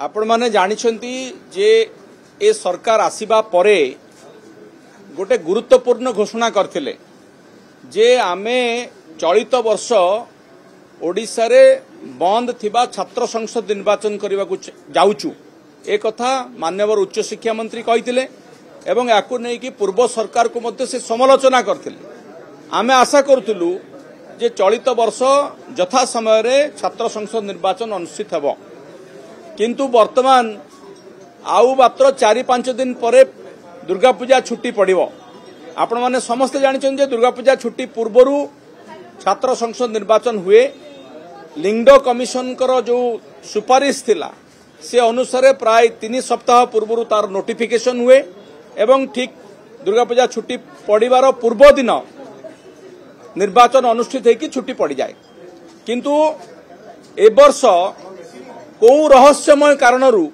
आपण माने जानिछंती जे ए सरकार आसीबा परे गोटे गुरुत्वपूर्ण घोषणा करथिले जे आमे चलित वर्ष ओडिशा रे बंद थिबा छात्र संसद निर्वाचन करबा जाउचु ए कथा माननीय उच्च शिक्षा मंत्री कहिथिले एवं याकु नै कि पूर्व सरकार को मध्य से समालोचना करथिले। आमे आशा करथुलु जे चलित वर्ष यथा समय रे छात्र संसद निर्वाचन अनुष्ठित हेबो किंतु वर्तमान आउ मात्र 4-5 दिन परे दुर्गा पूजा छुट्टी पड़िबो। आपण माने समस्त जानिछन जे दुर्गा पूजा छुट्टी पूर्वरु छात्र संसद निर्वाचन हुए। लिंगडो कमिशन कर जो सुपारिश थिला से अनुसार प्राय 3 सप्ताह पूर्वरु तार नोटिफिकेशन हुए एवं ठीक दुर्गा पूजा छुट्टी पड़िबार पूर्व दिन निर्वाचन अनुष्ठित होगी छुट्टी पड़ जाए किंतु ए वर्ष को रहस्यमय कारणरू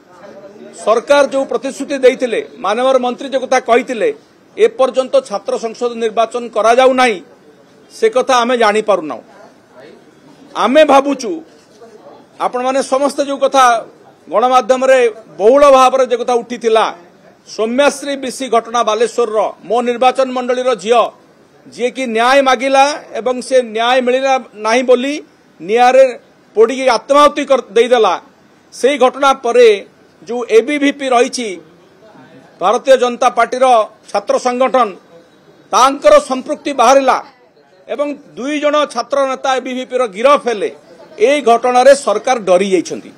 सरकार जो प्रतिश्रुति देइथिले माननीय मंत्री जो कथा कहिथिले ए पर्यंत छात्र संसद निर्वाचन करा जाउ नाही से कथा आमे जानि पारुना। आमे भाबुचु आपण माने समस्त जो कथा गणमाध्यम रे बहुल भाव रे जो कथा उठिथिला सौम्याश्री बीसी घटना बालेश्वर रो मो निर्वाचन मंडली रो झियो जे कि न्याय मागिला एवं से न्याय मिलिला नाही बोली नियारे पोड़ी आत्माहुति देदेला से घटना परे जो एबीवीपी रही भारतीय जनता पार्टी रो छात्र संगठन तांकर संपृक्ति बाहरिला एवं 2 जण छात्र नेता एबीवीपी रो गिरफ हेले। ए घटना रे सरकार डरी जाइछंती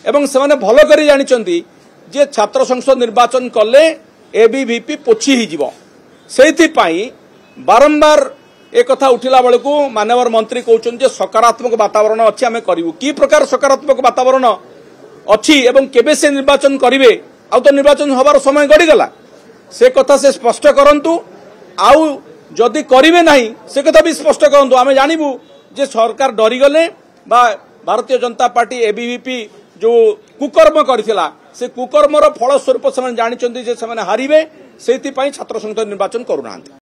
एवं से माने भलो करी जानिछंती जे छात्र संसद निर्वाचन कले एबीवीपी पोछि ही जीवो। सेथि पई बारंबार एक कथा उठिला बेलू माननीय मंत्री कहते सकारात्मक वातावरण अच्छी आम करूँ कि प्रकार सकारात्मक वातावरण अच्छी एवं केबे से निर्वाचन करेंगे आउ तो निर्वाचन हबार समय गड़ीगला से कथा से स्पष्ट करंतु आउ जदि करेंगे नहीं से कथा भी स्पष्ट करंतु आम जानबू जे सरकार डरीगले बा भारतीय जनता पार्टी एबीवीपी जो कुकर्म करथिला से कुकर्मर फलस्वरूप से जानी हारिबे से छात्र संसद निर्वाचन करूना।